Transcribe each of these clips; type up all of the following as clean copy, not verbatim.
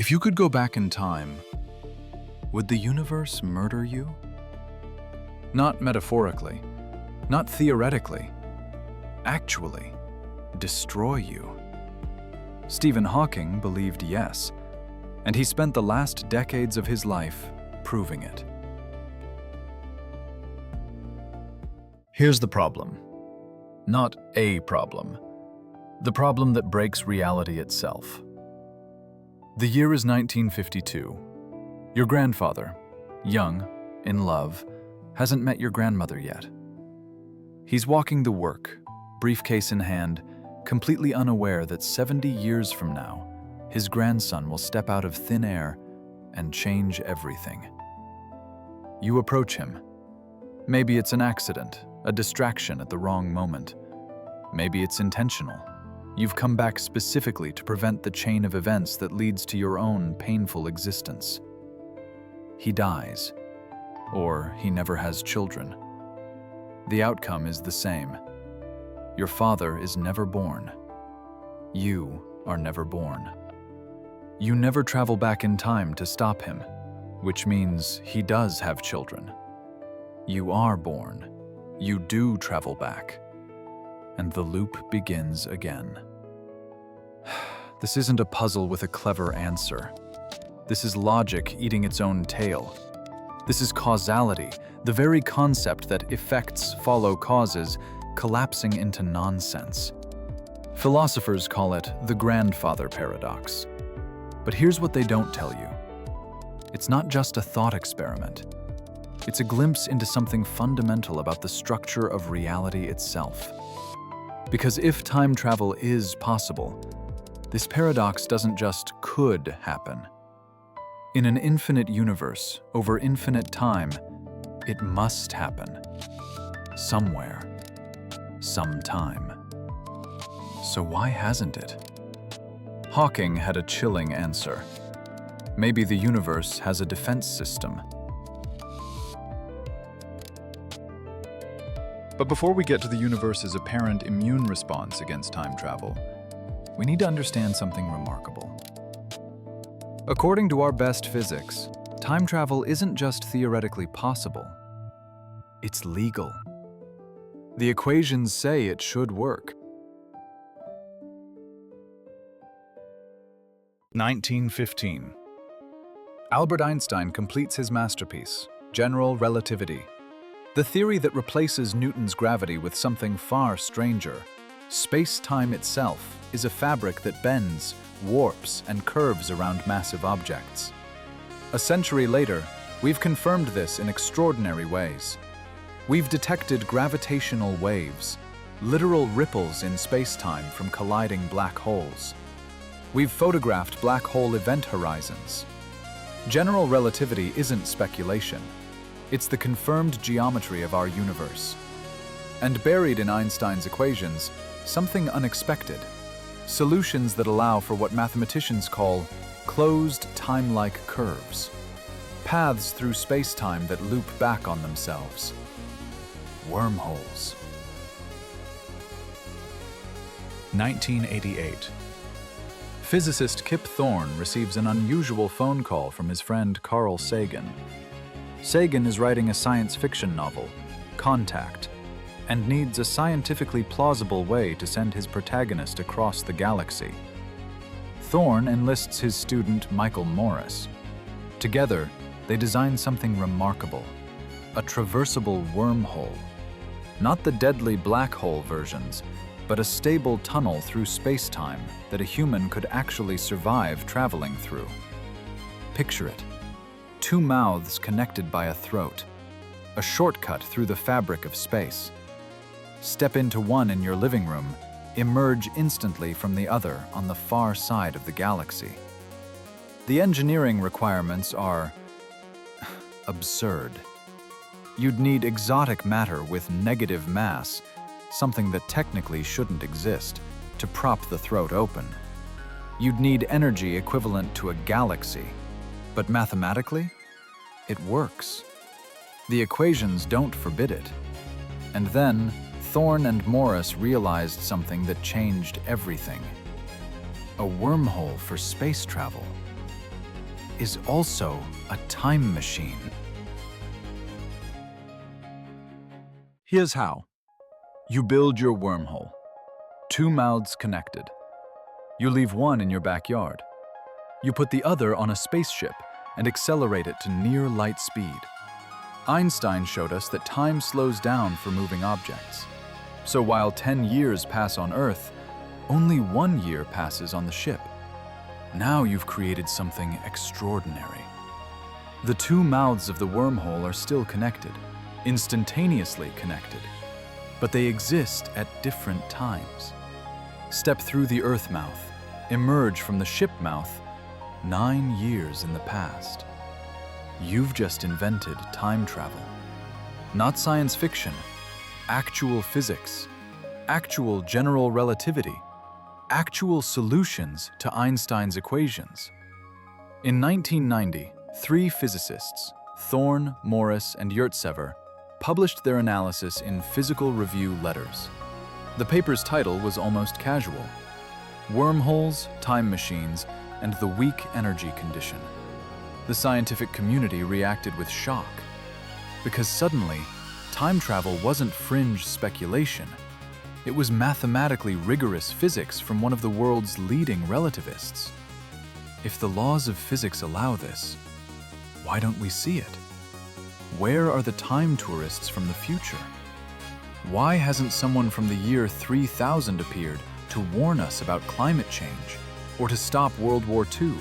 If you could go back in time, would the universe murder you? Not metaphorically, not theoretically, actually destroy you. Stephen Hawking believed yes, and he spent the last decades of his life proving it. Here's the problem. Not a problem. The problem that breaks reality itself. The year is 1952. Your grandfather, young, in love, hasn't met your grandmother yet. He's walking to work, briefcase in hand, completely unaware that 70 years from now, his grandson will step out of thin air and change everything. You approach him. Maybe it's an accident, a distraction at the wrong moment. Maybe it's intentional. You've come back specifically to prevent the chain of events that leads to your own painful existence. He dies, or he never has children. The outcome is the same. Your father is never born. You are never born. You never travel back in time to stop him, which means he does have children. You are born. You do travel back. And the loop begins again. This isn't a puzzle with a clever answer. This is logic eating its own tail. This is causality, the very concept that effects follow causes, collapsing into nonsense. Philosophers call it the grandfather paradox. But here's what they don't tell you. It's not just a thought experiment. It's a glimpse into something fundamental about the structure of reality itself. Because if time travel is possible, this paradox doesn't just could happen. In an infinite universe, over infinite time, it must happen. Somewhere. Sometime. So why hasn't it? Hawking had a chilling answer. Maybe the universe has a defense system. But before we get to the universe's apparent immune response against time travel, we need to understand something remarkable. According to our best physics, time travel isn't just theoretically possible. It's legal. The equations say it should work. 1915. Albert Einstein completes his masterpiece, General Relativity. The theory that replaces Newton's gravity with something far stranger. Space-time itself is a fabric that bends, warps, and curves around massive objects. A century later, we've confirmed this in extraordinary ways. We've detected gravitational waves, literal ripples in space-time from colliding black holes. We've photographed black hole event horizons. General relativity isn't speculation. It's the confirmed geometry of our universe. And buried in Einstein's equations, something unexpected. Solutions that allow for what mathematicians call closed timelike curves. Paths through space-time that loop back on themselves. Wormholes. 1988. Physicist Kip Thorne receives an unusual phone call from his friend Carl Sagan. Sagan is writing a science fiction novel, Contact, and needs a scientifically plausible way to send his protagonist across the galaxy. Thorne enlists his student Michael Morris. Together, they design something remarkable, a traversable wormhole. Not the deadly black hole versions, but a stable tunnel through space-time that a human could actually survive traveling through. Picture it. Two mouths connected by a throat, a shortcut through the fabric of space. Step into one in your living room, emerge instantly from the other on the far side of the galaxy. The engineering requirements are absurd. You'd need exotic matter with negative mass, something that technically shouldn't exist, to prop the throat open. You'd need energy equivalent to a galaxy. But mathematically, it works. The equations don't forbid it. And then, Thorne and Morris realized something that changed everything. A wormhole for space travel. is also a time machine. Here's how. You build your wormhole. 2 mouths connected. You leave one in your backyard. You put the other on a spaceship and accelerate it to near light speed. Einstein showed us that time slows down for moving objects. So while 10 years pass on Earth, only 1 year passes on the ship. Now you've created something extraordinary. The 2 mouths of the wormhole are still connected, instantaneously connected, but they exist at different times. Step through the Earth mouth, emerge from the ship mouth, 9 years in the past. You've just invented time travel. Not science fiction, actual physics, actual general relativity, actual solutions to Einstein's equations. In 1990, 3 physicists, Thorne, Morris, and Yurtsever, published their analysis in Physical Review Letters. The paper's title was almost casual: Wormholes, Time Machines, and the Weak Energy Condition. The scientific community reacted with shock, because suddenly, time travel wasn't fringe speculation. It was mathematically rigorous physics from one of the world's leading relativists. If the laws of physics allow this, why don't we see it? Where are the time tourists from the future? Why hasn't someone from the year 3000 appeared to warn us about climate change, or to stop World War II,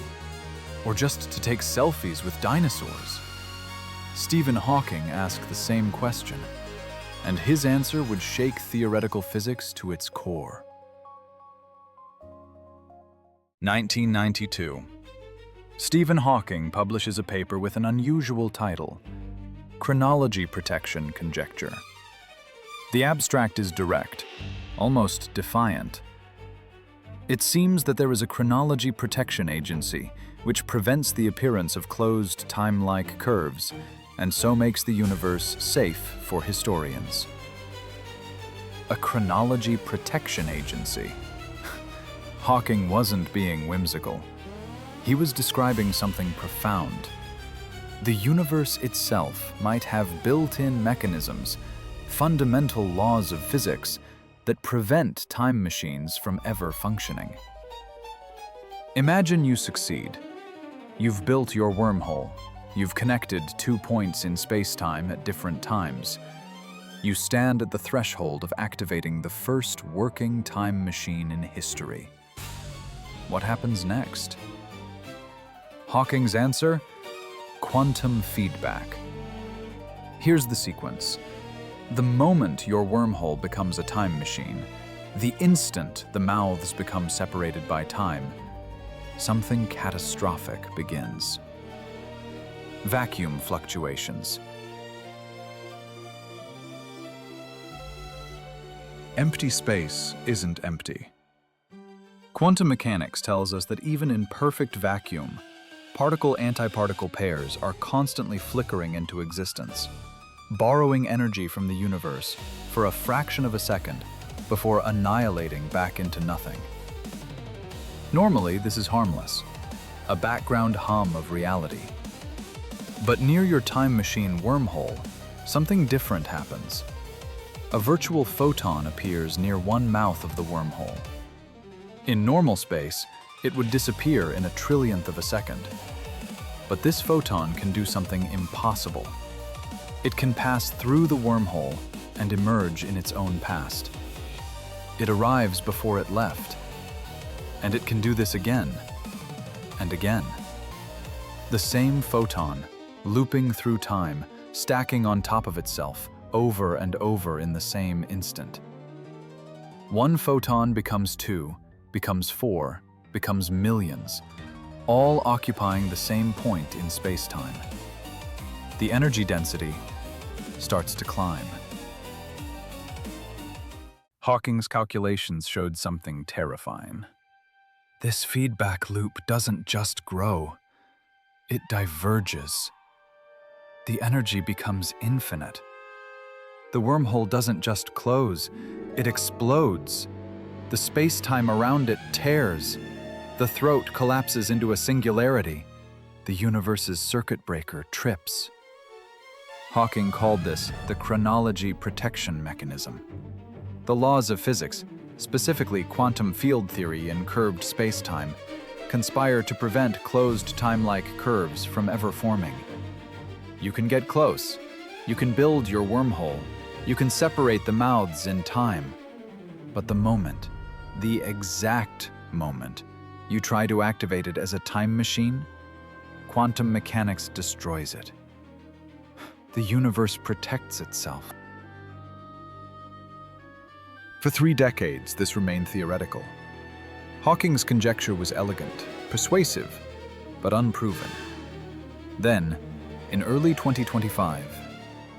or just to take selfies with dinosaurs? Stephen Hawking asked the same question, and his answer would shake theoretical physics to its core. 1992. Stephen Hawking publishes a paper with an unusual title, Chronology Protection Conjecture. The abstract is direct, almost defiant. It seems that there is a chronology protection agency which prevents the appearance of closed time-like curves, and so makes the universe safe for historians. A chronology protection agency. Hawking wasn't being whimsical. He was describing something profound. The universe itself might have built-in mechanisms, fundamental laws of physics, that prevent time machines from ever functioning. Imagine you succeed. You've built your wormhole. You've connected 2 points in space-time at different times. You stand at the threshold of activating the first working time machine in history. What happens next? Hawking's answer? Quantum feedback. Here's the sequence. The moment your wormhole becomes a time machine, the instant the mouths become separated by time, something catastrophic begins. Vacuum fluctuations. Empty space isn't empty. Quantum mechanics tells us that even in perfect vacuum, particle-antiparticle pairs are constantly flickering into existence, borrowing energy from the universe for a fraction of a second before annihilating back into nothing. Normally, this is harmless, a background hum of reality. But near your time machine wormhole, something different happens. A virtual photon appears near one mouth of the wormhole. In normal space, it would disappear in a trillionth of a second. But this photon can do something impossible. It can pass through the wormhole and emerge in its own past. It arrives before it left, and it can do this again and again. The same photon, looping through time, stacking on top of itself, over and over in the same instant. One photon becomes 2, becomes 4, becomes millions, all occupying the same point in space-time. The energy density starts to climb. Hawking's calculations showed something terrifying. This feedback loop doesn't just grow, it diverges. The energy becomes infinite. The wormhole doesn't just close, it explodes. The space-time around it tears. The throat collapses into a singularity. The universe's circuit breaker trips. Hawking called this the Chronology Protection Mechanism. The laws of physics, specifically quantum field theory and curved spacetime, conspire to prevent closed time-like curves from ever forming. You can get close. You can build your wormhole. You can separate the mouths in time. But the moment, the exact moment, you try to activate it as a time machine, quantum mechanics destroys it. The universe protects itself. For 3 decades, this remained theoretical. Hawking's conjecture was elegant, persuasive, but unproven. Then, in early 2025,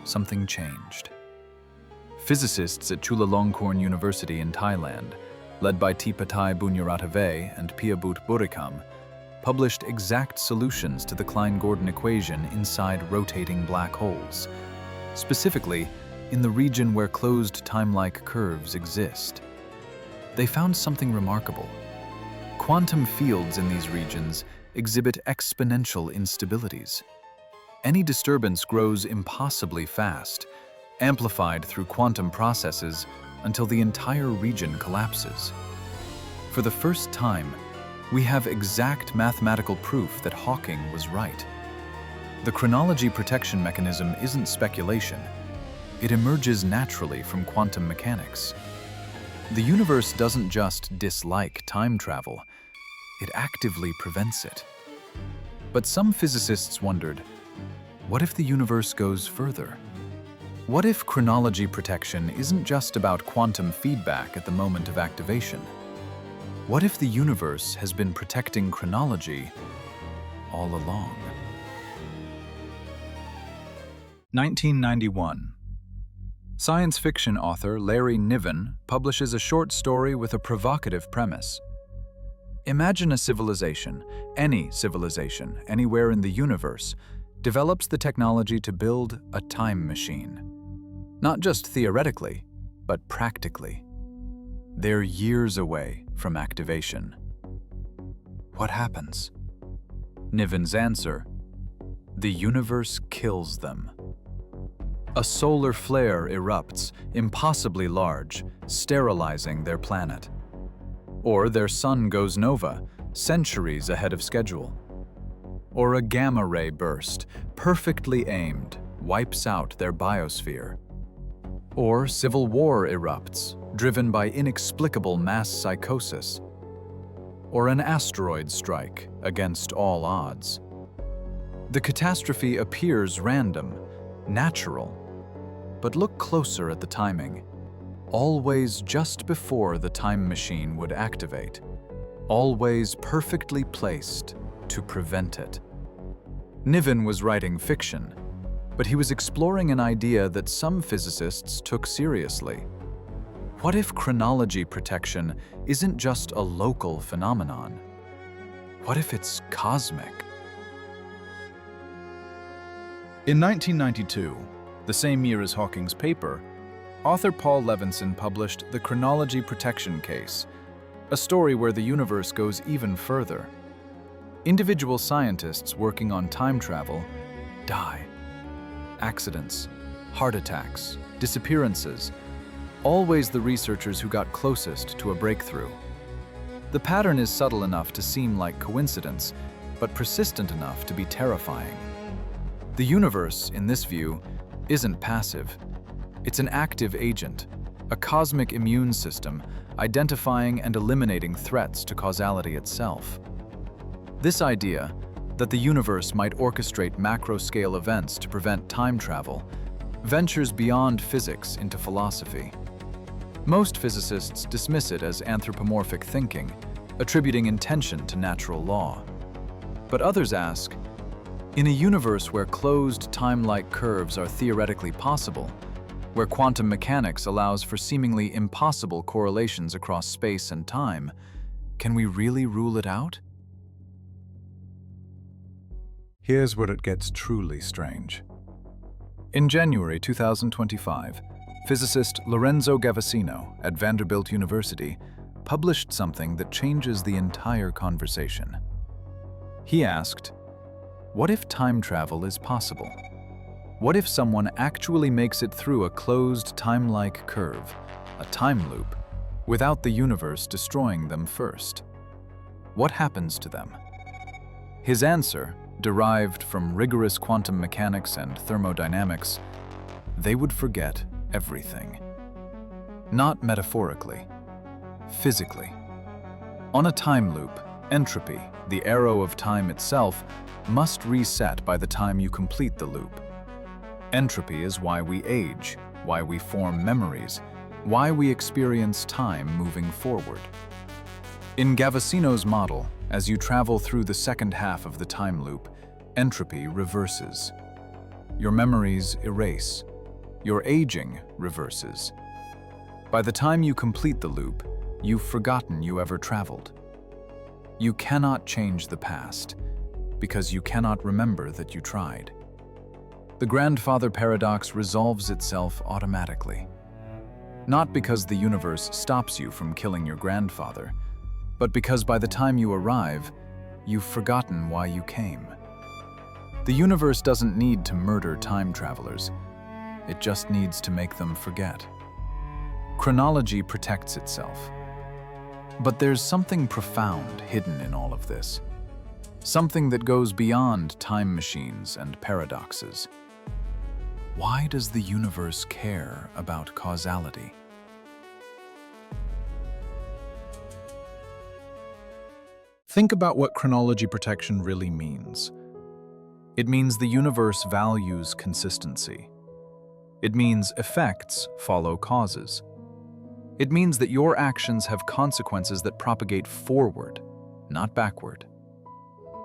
something changed. Physicists at Chulalongkorn University in Thailand, led by Tipattai Bunyaratave and Piyabut Burikam, published exact solutions to the Klein-Gordon equation inside rotating black holes, specifically in the region where closed time-like curves exist. They found something remarkable. Quantum fields in these regions exhibit exponential instabilities. Any disturbance grows impossibly fast, amplified through quantum processes until the entire region collapses. For the first time, we have exact mathematical proof that Hawking was right. The chronology protection mechanism isn't speculation. It emerges naturally from quantum mechanics. The universe doesn't just dislike time travel, it actively prevents it. But some physicists wondered, what if the universe goes further? What if chronology protection isn't just about quantum feedback at the moment of activation? What if the universe has been protecting chronology all along? 1991. Science fiction author Larry Niven publishes a short story with a provocative premise. Imagine a civilization, any civilization, anywhere in the universe, develops the technology to build a time machine. Not just theoretically, but practically. They're years away from activation. What happens? Niven's answer: the universe kills them. A solar flare erupts, impossibly large, sterilizing their planet. Or their sun goes nova, centuries ahead of schedule. Or a gamma ray burst, perfectly aimed, wipes out their biosphere. Or civil war erupts, driven by inexplicable mass psychosis. Or an asteroid strike against all odds. The catastrophe appears random, natural. But look closer at the timing. Always just before the time machine would activate. Always perfectly placed to prevent it. Niven was writing fiction, but he was exploring an idea that some physicists took seriously. What if chronology protection isn't just a local phenomenon? What if it's cosmic? In 1992, the same year as Hawking's paper, author Paul Levinson published The Chronology Protection Case, a story where the universe goes even further. Individual scientists working on time travel die. Accidents, heart attacks, disappearances, always the researchers who got closest to a breakthrough. The pattern is subtle enough to seem like coincidence, but persistent enough to be terrifying. The universe, in this view, isn't passive. It's an active agent, a cosmic immune system identifying and eliminating threats to causality itself. This idea, that the universe might orchestrate macro-scale events to prevent time travel, ventures beyond physics into philosophy. Most physicists dismiss it as anthropomorphic thinking, attributing intention to natural law. But others ask, in a universe where closed time-like curves are theoretically possible, where quantum mechanics allows for seemingly impossible correlations across space and time, can we really rule it out? Here's where it gets truly strange. In January 2025, physicist Lorenzo Gavasino at Vanderbilt University published something that changes the entire conversation. He asked, What if time travel is possible? What if someone actually makes it through a closed time-like curve, a time loop, without the universe destroying them first? What happens to them? His answer, derived from rigorous quantum mechanics and thermodynamics, they would forget everything. Not metaphorically, physically. On a time loop, entropy, the arrow of time itself, must reset by the time you complete the loop. Entropy is why we age, why we form memories, why we experience time moving forward. In Gavesino's model, as you travel through the second half of the time loop, entropy reverses. Your memories erase. Your aging reverses. By the time you complete the loop, you've forgotten you ever traveled. You cannot change the past, because you cannot remember that you tried. The grandfather paradox resolves itself automatically. Not because the universe stops you from killing your grandfather, but because by the time you arrive, you've forgotten why you came. The universe doesn't need to murder time travelers. It just needs to make them forget. Chronology protects itself. But there's something profound hidden in all of this. Something that goes beyond time machines and paradoxes. Why does the universe care about causality? Think about what chronology protection really means. It means the universe values consistency. It means effects follow causes. It means that your actions have consequences that propagate forward, not backward.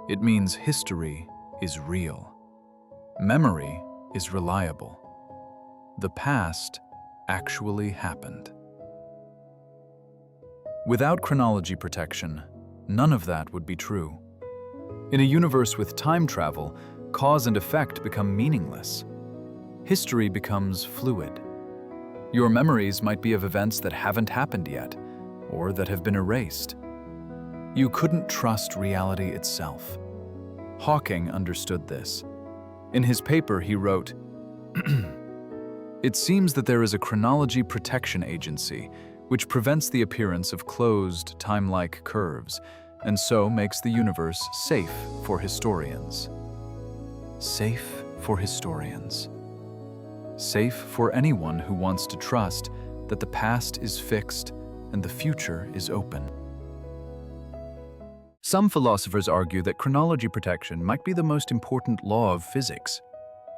It means history is real. Memory is reliable. The past actually happened. Without chronology protection, none of that would be true. In a universe with time travel, cause and effect become meaningless. History becomes fluid. Your memories might be of events that haven't happened yet, or that have been erased. You couldn't trust reality itself. Hawking understood this. In his paper, he wrote, "It seems that there is a chronology protection agency which prevents the appearance of closed, time-like curves, and so makes the universe safe for historians." Safe for historians. Safe for anyone who wants to trust that the past is fixed and the future is open. Some philosophers argue that chronology protection might be the most important law of physics,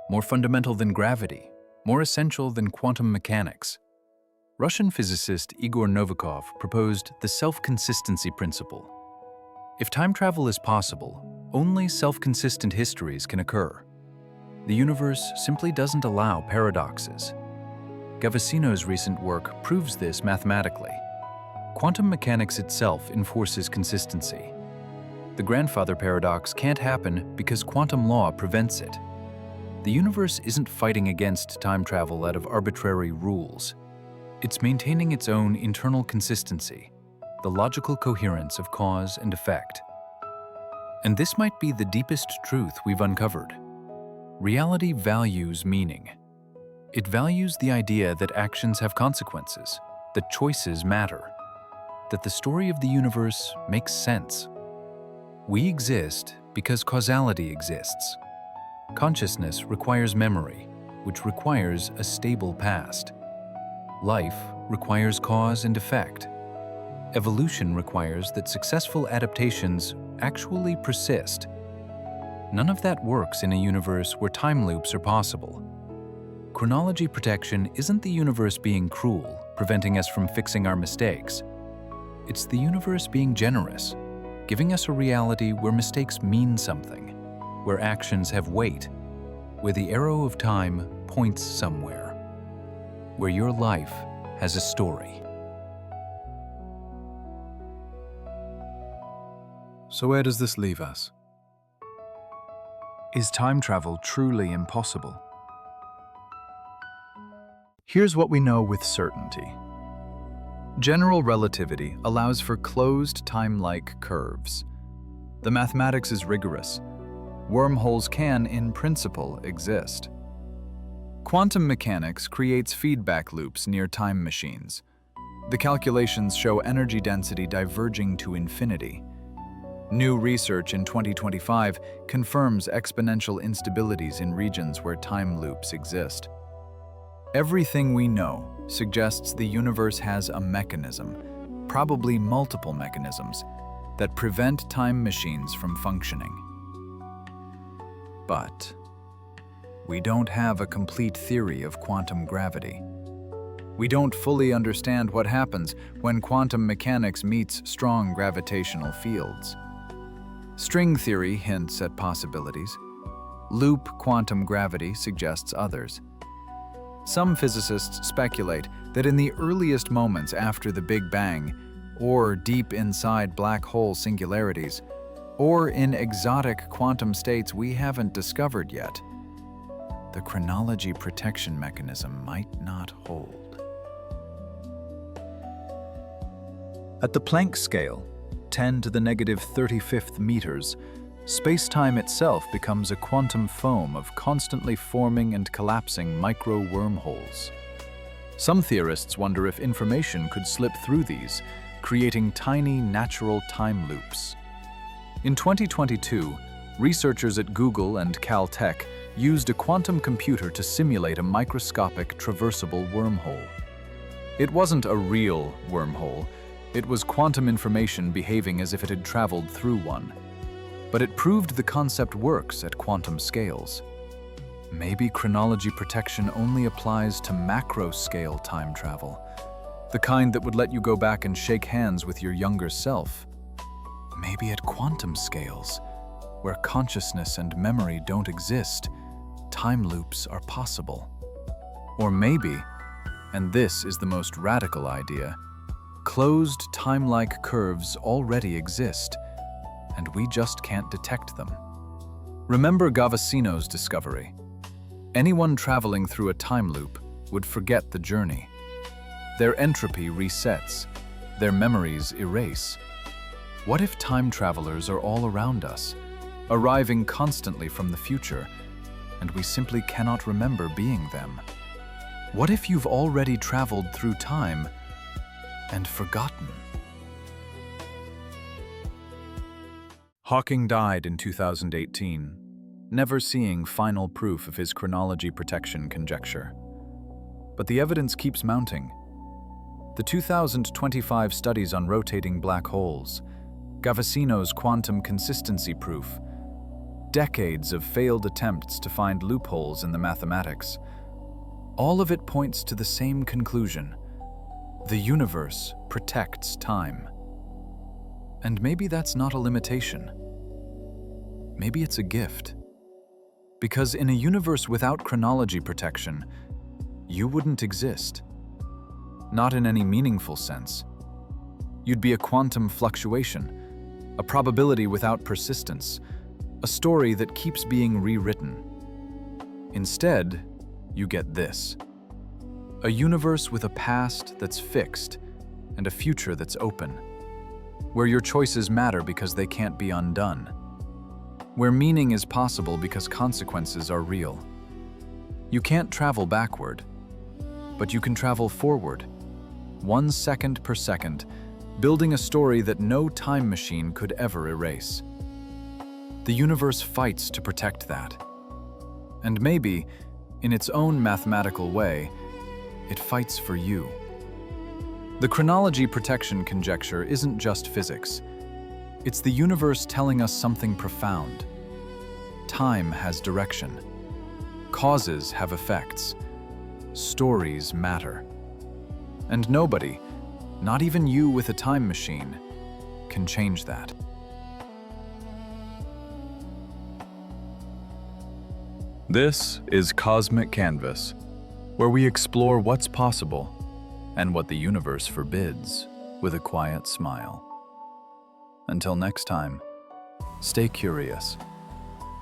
more fundamental than gravity, more essential than quantum mechanics. Russian physicist Igor Novikov proposed the self-consistency principle. If time travel is possible, only self-consistent histories can occur. The universe simply doesn't allow paradoxes. Gavesino's recent work proves this mathematically. Quantum mechanics itself enforces consistency. The grandfather paradox can't happen because quantum law prevents it. The universe isn't fighting against time travel out of arbitrary rules. It's maintaining its own internal consistency, the logical coherence of cause and effect. And this might be the deepest truth we've uncovered. Reality values meaning. It values the idea that actions have consequences, that choices matter, that the story of the universe makes sense. We exist because causality exists. Consciousness requires memory, which requires a stable past. Life requires cause and effect. Evolution requires that successful adaptations actually persist. None of that works in a universe where time loops are possible. Chronology protection isn't the universe being cruel, preventing us from fixing our mistakes. It's the universe being generous, giving us a reality where mistakes mean something, where actions have weight, where the arrow of time points somewhere, where your life has a story. So where does this leave us? Is time travel truly impossible? Here's what we know with certainty. General relativity allows for closed time-like curves. The mathematics is rigorous. wormholes can, in principle, exist. Quantum mechanics creates feedback loops near time machines. The calculations show energy density diverging to infinity. New research in 2025 confirms exponential instabilities in regions where time loops exist. Everything we know suggests the universe has a mechanism, probably multiple mechanisms, that prevent time machines from functioning. But we don't have a complete theory of quantum gravity. We don't fully understand what happens when quantum mechanics meets strong gravitational fields. String theory hints at possibilities. Loop quantum gravity suggests others. Some physicists speculate that in the earliest moments after the Big Bang, or deep inside black hole singularities, or in exotic quantum states we haven't discovered yet, the chronology protection mechanism might not hold. At the Planck scale, 10 to the negative 35th meters, space-time itself becomes a quantum foam of constantly forming and collapsing micro-wormholes. Some theorists wonder if information could slip through these, creating tiny natural time loops. In 2022, researchers at Google and Caltech used a quantum computer to simulate a microscopic traversable wormhole. It wasn't a real wormhole. It was quantum information behaving as if it had traveled through one. But it proved the concept works at quantum scales. Maybe chronology protection only applies to macro-scale time travel, the kind that would let you go back and shake hands with your younger self. Maybe at quantum scales, where consciousness and memory don't exist, time loops are possible. Or maybe, and this is the most radical idea, closed timelike curves already exist, and we just can't detect them. Remember Gavasino's discovery. Anyone traveling through a time loop would forget the journey. Their entropy resets, their memories erase. What if time travelers are all around us, arriving constantly from the future, and we simply cannot remember being them? What if you've already traveled through time and forgotten? Hawking died in 2018, never seeing final proof of his chronology protection conjecture. But the evidence keeps mounting. The 2025 studies on rotating black holes, Gavasino's quantum consistency proof, decades of failed attempts to find loopholes in the mathematics, all of it points to the same conclusion. The universe protects time. And maybe that's not a limitation. Maybe it's a gift. Because in a universe without chronology protection, you wouldn't exist. Not in any meaningful sense. You'd be a quantum fluctuation, a probability without persistence, a story that keeps being rewritten. Instead, you get this: a universe with a past that's fixed and a future that's open, where your choices matter because they can't be undone, where meaning is possible because consequences are real. You can't travel backward, but you can travel forward, 1 second per second, building a story that no time machine could ever erase. The universe fights to protect that. And maybe, in its own mathematical way, it fights for you. The chronology protection conjecture isn't just physics. It's the universe telling us something profound. Time has direction. Causes have effects. Stories matter. And nobody, not even you with a time machine, can change that. This is Cosmic Canvas, where we explore what's possible and what the universe forbids with a quiet smile. Until next time, stay curious,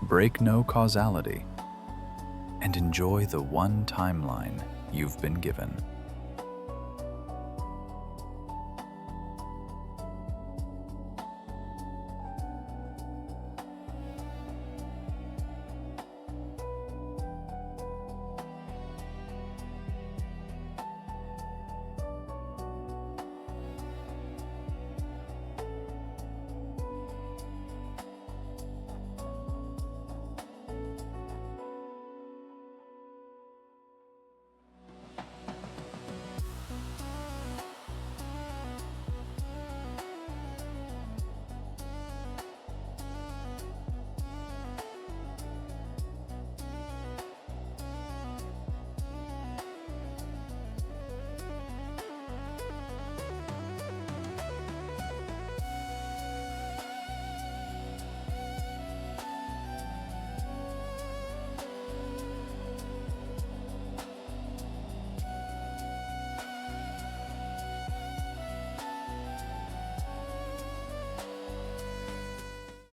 break no causality, and enjoy the one timeline you've been given.